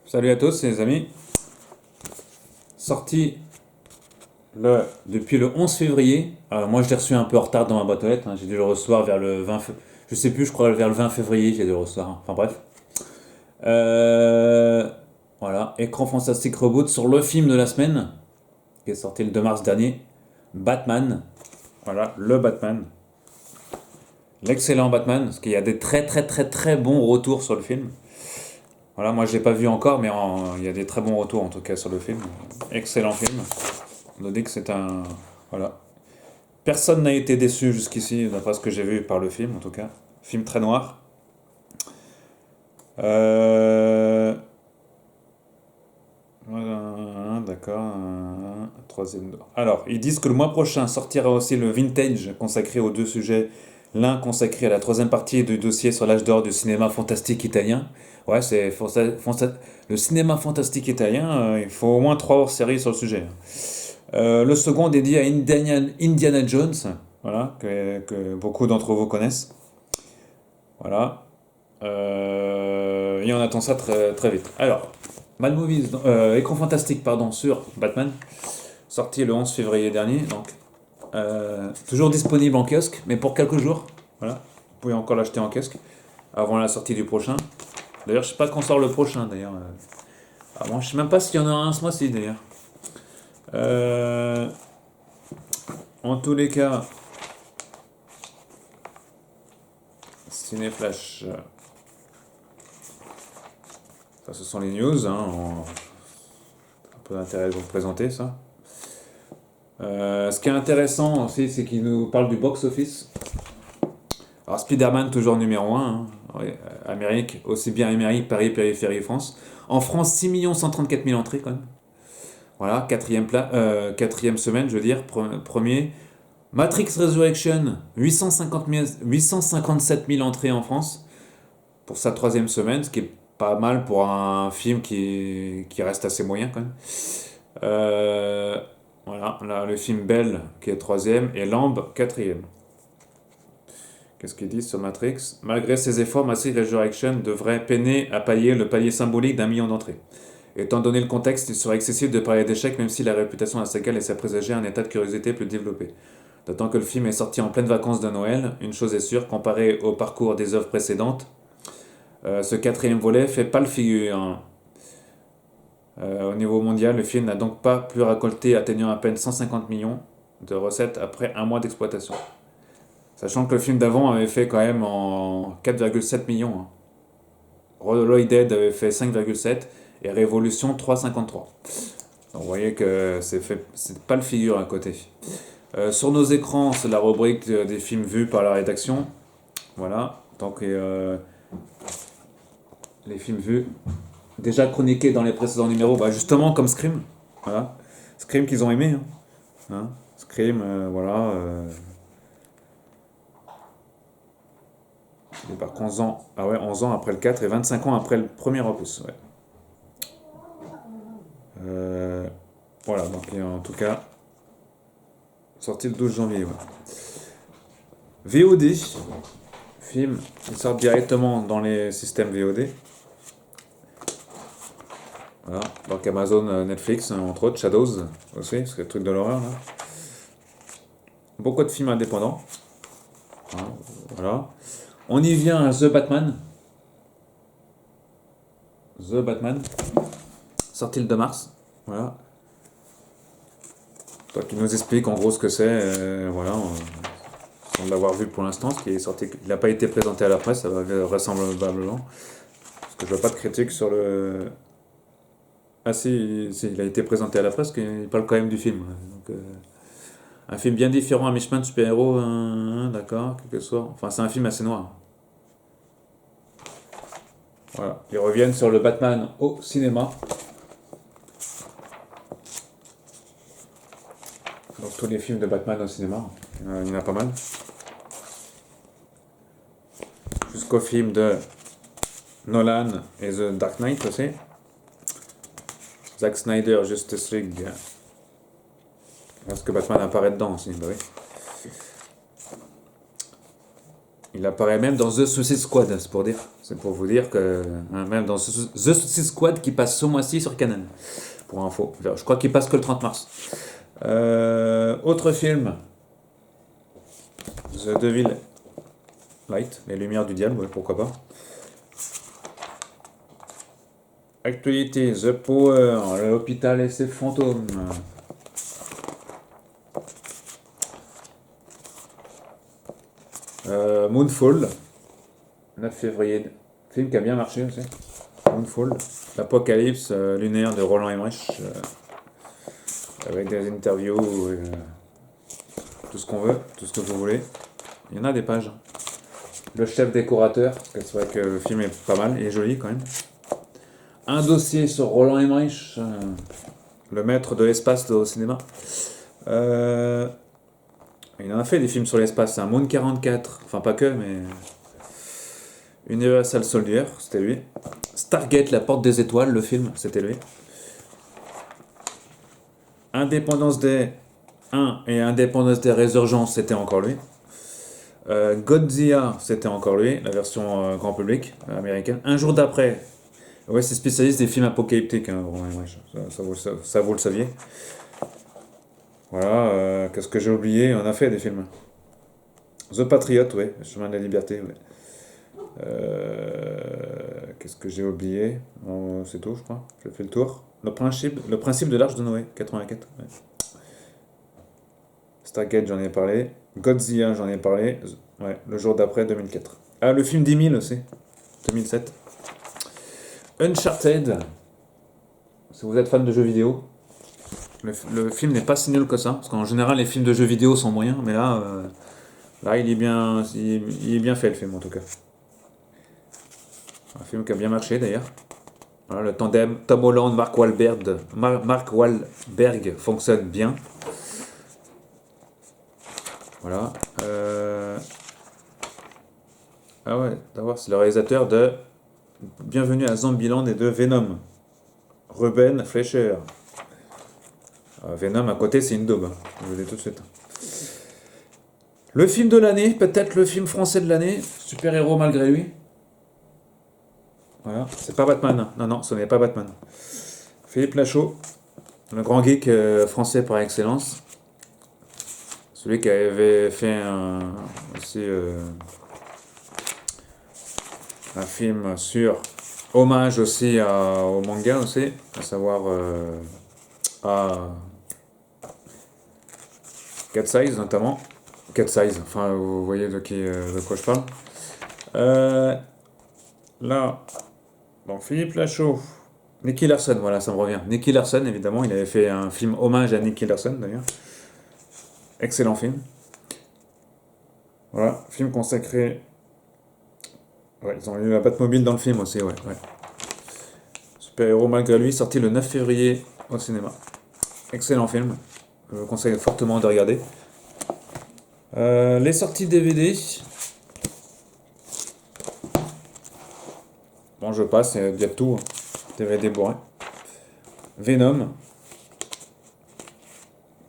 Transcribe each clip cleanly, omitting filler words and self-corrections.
Salut à tous les amis. Sorti depuis le 11 février. Moi je l'ai reçu un peu en retard dans ma boîte aux lettres, hein. J'ai dû le recevoir vers le 20 je sais plus, je crois vers le 20 février j'ai dû le recevoir, hein. Enfin bref. Euh, voilà, écran fantastique reboot sur le film de la semaine qui est sorti le 2 mars dernier. Batman. Voilà, le Batman. L'excellent Batman, parce qu'il y a des très très très très bons retours sur le film. Voilà, moi je l'ai pas vu encore, mais il y a des très bons retours en tout cas sur le film. Excellent film. On a dit que c'est un. Voilà. Personne n'a été déçu jusqu'ici, d'après ce que j'ai vu par le film en tout cas. Film très noir. Euh... Voilà, d'accord. Troisième. Alors, ils disent que le mois prochain sortira aussi le Vintage consacré aux deux sujets. L'un consacré à la troisième partie du dossier sur l'âge d'or du cinéma fantastique italien. Ouais, le cinéma fantastique italien, il faut au moins trois hors-séries sur le sujet. Le second dédié à Indiana Jones, voilà, que beaucoup d'entre vous connaissent. Voilà. Et on attend ça très, très vite. Alors, Mad Movies, écran fantastique, pardon, sur Batman, sorti le 11 février dernier, donc toujours disponible en kiosque, mais pour quelques jours. Voilà, vous pouvez encore l'acheter en kiosque avant la sortie du prochain. D'ailleurs, je sais pas quand sort le prochain, d'ailleurs. Moi, je sais même pas s'il y en a un ce mois-ci, d'ailleurs. Euh, En tous les cas, Cinéflash, ça ce sont les news, hein, un peu d'intérêt de vous présenter ça. Ce qui est intéressant aussi, c'est qu'il nous parle du box-office. Alors Spider-Man toujours numéro 1, hein. Oui, Amérique, aussi bien Amérique, Paris, périphérie, France. En France, 6 134 000 entrées quand même. Voilà, quatrième semaine, je veux dire, premier. Matrix Resurrection, 857 000 entrées en France pour sa troisième semaine, ce qui est pas mal pour un film qui reste assez moyen quand même. Euh, voilà, là, le film Belle qui est troisième et Lamb quatrième. Qu'est-ce qu'ils disent sur Matrix? Malgré ses efforts, Matrix Resurrection devrait peiner à payer le palier symbolique d'1 million d'entrées. Étant donné le contexte, il serait excessif de parler d'échec même si la réputation de la saga laisse à présager un état de curiosité plus développé. D'autant que le film est sorti en pleine vacances de Noël, une chose est sûre, comparé au parcours des œuvres précédentes, ce quatrième volet fait pas le figure. Au niveau mondial, le film n'a donc pas pu récolter, atteignant à peine 150 millions de recettes après un mois d'exploitation. Sachant que le film d'avant avait fait quand même en 4,7 millions, hein. Roll Dead avait fait 5,7 et Révolution 3,53. Donc vous voyez que c'est pas le figure à côté. Sur nos écrans, c'est la rubrique des films vus par la rédaction. Voilà. Donc les films vus, déjà chroniqués dans les précédents numéros, bah justement comme Scream. Voilà. Scream qu'ils ont aimé, hein. Hein, Scream, voilà. Il débarque 11 ans. Ah ouais, 11 ans après le 4 et 25 ans après le premier opus. Ouais. Euh, voilà, donc en tout cas, sorti le 12 janvier. Ouais. VOD, film, il sort directement dans les systèmes VOD. Voilà, donc Amazon, Netflix, hein, entre autres, Shadows aussi, c'est le truc de l'horreur là. Beaucoup de films indépendants. Hein, voilà. On y vient à The Batman. The Batman, sorti le 2 mars. Voilà. Donc il nous explique en gros ce que c'est. Voilà, sans l'avoir vu pour l'instant, ce qui est sorti. Il n'a pas été présenté à la presse, ça va vraisemblablement. Parce que je vois pas de critique sur le. Ah si, il a été présenté à la presse, il parle quand même du film. Donc, un film bien différent à mi-chemin de super-héros, d'accord, quelque soit. Enfin, c'est un film assez noir. Voilà. Ils reviennent sur le Batman au cinéma. Donc tous les films de Batman au cinéma, il y en a pas mal. Jusqu'au film de Nolan et The Dark Knight aussi. Zack Snyder, Justice League. Parce que Batman apparaît dedans aussi, bah oui. Il apparaît même dans The Suicide Squad, c'est pour dire. C'est pour vous dire que même dans The Suicide Squad qui passe ce mois-ci sur Canal. Pour info. Je crois qu'il passe que le 30 mars. Autre film. The Devil Light, les lumières du diable, ouais, pourquoi pas. Actualité, The Power, l'hôpital et ses fantômes. Moonfall, 9 février. Film qui a bien marché aussi. Moonfall, l'apocalypse lunaire de Roland Emmerich. Avec des interviews, tout ce qu'on veut, tout ce que vous voulez. Il y en a des pages. Le chef décorateur, parce que c'est vrai que le film est pas mal, il est joli quand même. Un dossier sur Roland Emmerich, le maître de l'espace au cinéma. Il en a fait des films sur l'espace, un Moon 44, enfin pas que, mais Universal Soldier, c'était lui. Stargate, la porte des étoiles, le film, c'était lui. Indépendance Day 1 et Indépendance Day Résurgence, c'était encore lui. Godzilla, c'était encore lui, la version grand public américaine. Un jour d'après, ouais, c'est spécialiste des films apocalyptiques, hein, ouais, ça vous le saviez. Voilà, qu'est-ce que j'ai oublié? On a fait des films. The Patriot, ouais, Chemin de la Liberté, ouais. Qu'est-ce que j'ai oublié? C'est tout, je crois. J'ai fait le tour. Le principe de l'Arche de Noé, 84. Ouais. Stargate, j'en ai parlé. Godzilla, j'en ai parlé. Ouais, le jour d'après, 2004. Ah, le film 10 000 aussi, 2007. Uncharted. Si vous êtes fan de jeux vidéo, le film n'est pas si nul que ça. Parce qu'en général, les films de jeux vidéo sont moyens. Mais là il est bien fait, le film, en tout cas. Un film qui a bien marché, d'ailleurs. Voilà, le tandem Tom Holland, Mark Wahlberg fonctionne bien. Voilà. Ah ouais, d'abord, c'est le réalisateur de Bienvenue à Zombieland et de Venom. Ruben Fleischer. Venom, à côté, c'est une daube, hein. Je vous le dis tout de suite. Le film de l'année, peut-être le film français de l'année, super-héros malgré lui. Voilà, c'est pas Batman. Non, ce n'est pas Batman. Philippe Lachaud, le grand geek français par excellence. Celui qui avait fait aussi un film sur hommage aussi au manga aussi, à savoir à Cat Size notamment. Cat Size, enfin vous voyez de quoi je parle. Là, bon, Philippe Lachaud, Nicky Larson, voilà, ça me revient. Nicky Larson, évidemment, il avait fait un film hommage à Nicky Larson d'ailleurs. Excellent film. Voilà, film consacré. Ouais, ils ont eu la Batmobile dans le film aussi, ouais. Super-héros malgré lui, sorti le 9 février au cinéma. Excellent film. Je vous conseille fortement de regarder. Les sorties DVD. Bon, je passe, il y a tout. DVD bourré. Venom.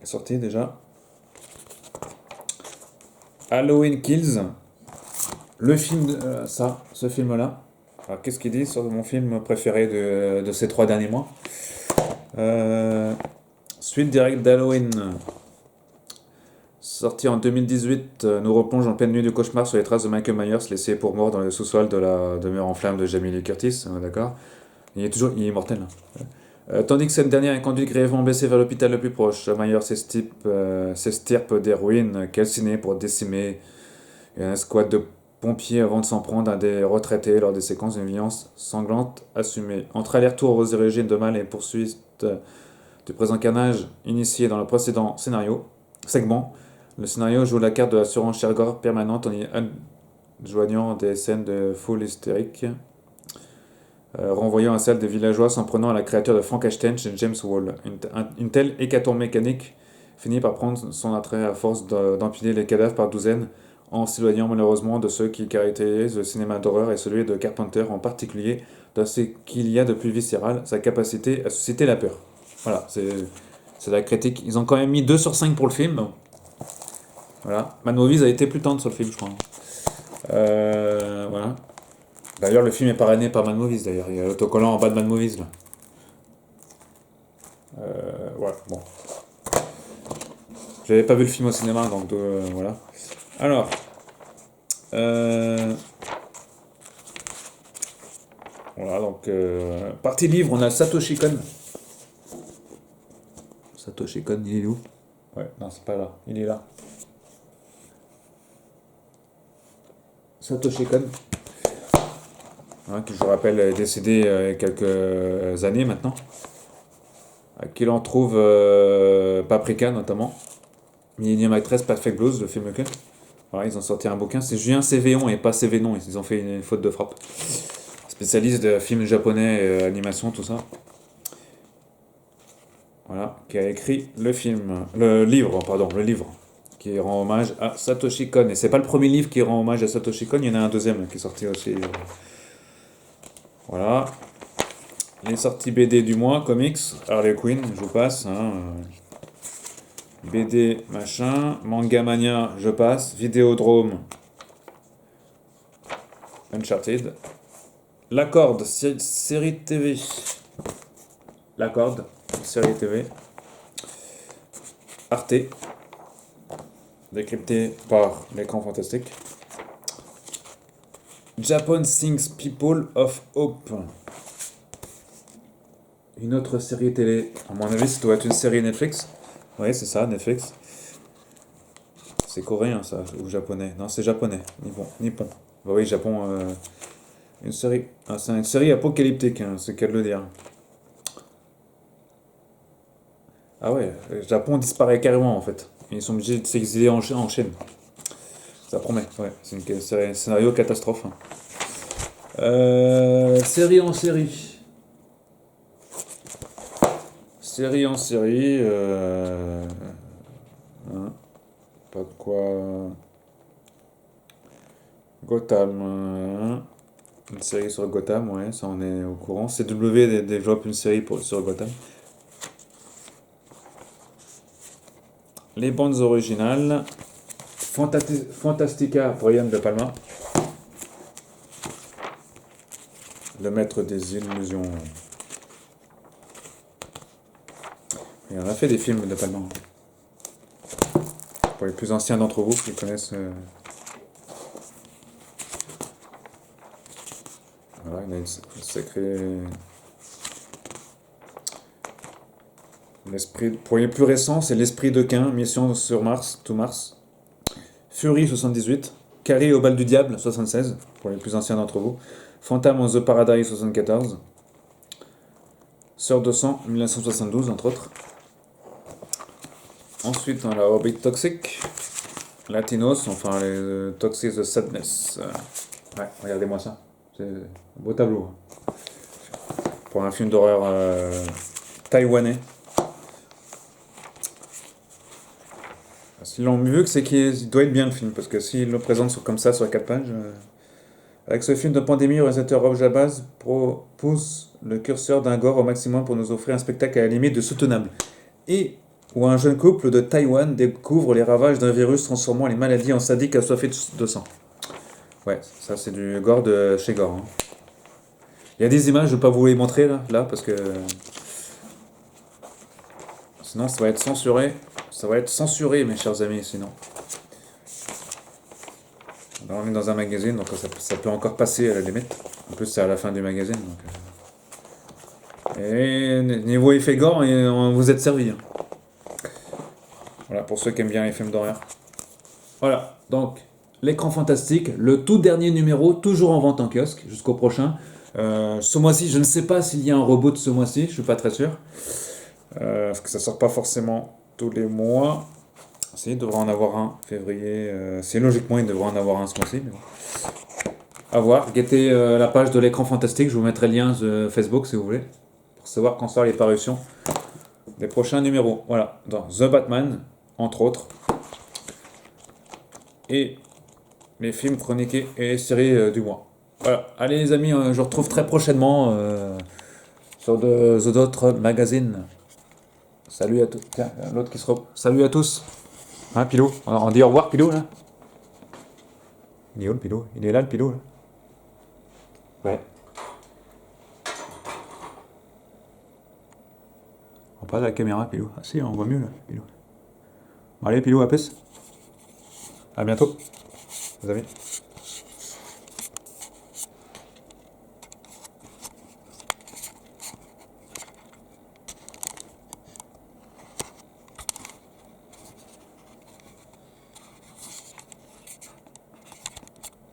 Est sorti déjà. Halloween Kills. Le film, ce film-là. Alors, qu'est-ce qu'il dit sur mon film préféré de ces 3 derniers mois? Suite directe d'Halloween. Sorti en 2018, nous replonge en pleine nuit du cauchemar sur les traces de Michael Myers, laissé pour mort dans le sous-sol de la demeure en flammes de Jamie Lee Curtis. D'accord. Il est mortel. Hein. Tandis que cette dernière est conduite grièvement blessée vers l'hôpital le plus proche, Myers s'estirpe des ruines calcinées pour décimer une escouade de pompiers avant de s'en prendre à des retraités lors des séquences de violence sanglante assumée. Entre aller-retour aux origines de mal et poursuite du présent carnage initié dans le précédent segment, le scénario joue la carte de la surenchère gore permanente en y adjoignant des scènes de foule hystérique, renvoyant à celle des villageois s'en prenant à la créature de Frankenstein chez James Whale. Une telle hécatombe mécanique finit par prendre son attrait à force d'empiler les cadavres par douzaines, en s'éloignant malheureusement de ceux qui caractérisent le cinéma d'horreur et celui de Carpenter en particulier, de ce qu'il y a de plus viscéral, sa capacité à susciter la peur. Voilà, c'est la critique. Ils ont quand même mis 2 sur 5 pour le film. Voilà. Man Movies a été plus tendre sur le film, je crois. Voilà. D'ailleurs, le film est parrainé par Mad Movies, d'ailleurs. Il y a l'autocollant en bas de Mad Movies, là. Voilà, bon. J'avais pas vu le film au cinéma, donc voilà. Alors, euh, voilà, donc, partie livre, on a Satoshi Kon. Satoshi Kon, il est où? Ouais, non, c'est pas là. Il est là. Satoshi Kon, hein, qui je vous rappelle est décédé il y a quelques années maintenant. À qui l'on trouve Paprika notamment. Millennium Actress, Perfect Blues, le film Ken. Voilà, ils ont sorti un bouquin. C'est Julien Cévéon et pas Cévénon. Ils ont fait une faute de frappe. Spécialiste de films japonais, animation, tout ça. Voilà, qui a écrit le livre, pardon, le livre, qui rend hommage à Satoshi Kon. Et c'est pas le premier livre qui rend hommage à Satoshi Kon, il y en a un deuxième qui est sorti aussi. Voilà. Les sorties BD du mois, comics, Harley Quinn, je vous passe. Hein, BD machin, Manga Mania, je passe. Vidéodrome, Uncharted. La Corde, série TV. La Corde, série TV. Arte, décrypté par l'écran fantastique. Japan Sings People of Hope. Une autre série télé. À mon avis, ça doit être une série Netflix. Oui, c'est ça, Netflix. C'est coréen, ça, ou japonais. Non, c'est japonais. Nippon. Bah oui, Japon. Une série. Ah, c'est une série apocalyptique, hein, c'est qu'à de le dire. Ah ouais, le Japon disparaît carrément en fait. Ils sont obligés de s'exiler en Chine. Ça promet, ouais. C'est une série, scénario catastrophe. Hein. Série en série. Série en série. Hein, pas de quoi. Gotham. Une série sur Gotham, ouais, ça on est au courant. CW développe une série sur Gotham. Les bandes originales. Fantastica, Brian De Palma. Le maître des illusions. Il en a fait des films De Palma. Pour les plus anciens d'entre vous qui connaissent. Voilà, il a une sacrée. Pour les plus récents, c'est L'Esprit de Cain, Mission sur Mars, to Mars. Fury 78. Carrie au bal du diable 76, pour les plus anciens d'entre vous. Phantom of the Paradise 74. Sœur de sang 1972, entre autres. Ensuite, on a Orbit Toxic. Latinos, enfin les Toxics of Sadness. Ouais, regardez-moi ça. C'est un beau tableau. Pour un film d'horreur taïwanais. S'ils l'ont vu, c'est qu'il doit être bien le film, parce que s'ils le présentent comme ça sur 4 pages. Avec ce film de pandémie, le réalisateur Rob Jabaz pousse le curseur d'un gore au maximum pour nous offrir un spectacle à la limite de soutenable. Et où un jeune couple de Taïwan découvre les ravages d'un virus transformant les maladies en sadiques assoiffés de sang. Ouais, ça c'est du gore de chez Gore. Hein. Il y a des images, je ne vais pas vous les montrer là, parce que sinon ça va être censuré. Ça va être censuré, mes chers amis, sinon. Là, on est dans un magazine, donc ça peut encore passer à la limite. En plus, c'est à la fin du magazine. Donc, et niveau effet gore, vous êtes servi. Hein. Voilà, pour ceux qui aiment bien les films d'horreur. Voilà, donc, l'écran fantastique, le tout dernier numéro, toujours en vente en kiosque, jusqu'au prochain. Ce mois-ci, je ne sais pas s'il y a un reboot ce mois-ci, je ne suis pas très sûr. Parce que ça sort pas forcément tous les mois. Si, il devrait en avoir un février. Si logiquement, il devrait en avoir un ce mois-ci. Mais bon. À voir. Guettez la page de l'écran fantastique. Je vous mettrai le lien de Facebook si vous voulez. Pour savoir quand sort les parutions des prochains numéros. Voilà. Dans The Batman, entre autres. Et les films chroniqués et les séries du mois. Voilà. Allez les amis, je vous retrouve très prochainement sur d'autres magazines. Salut à tous. Tiens, l'autre qui se Salut à tous. Hein, Pilou? On dit au revoir, Pilou, là? Il est où le Pilou? Il est là le Pilou là? Ouais. On passe à la caméra, Pilou. Ah si, on voit mieux là, Pilou. Bon, allez, Pilou, à plus. À bientôt, les amis.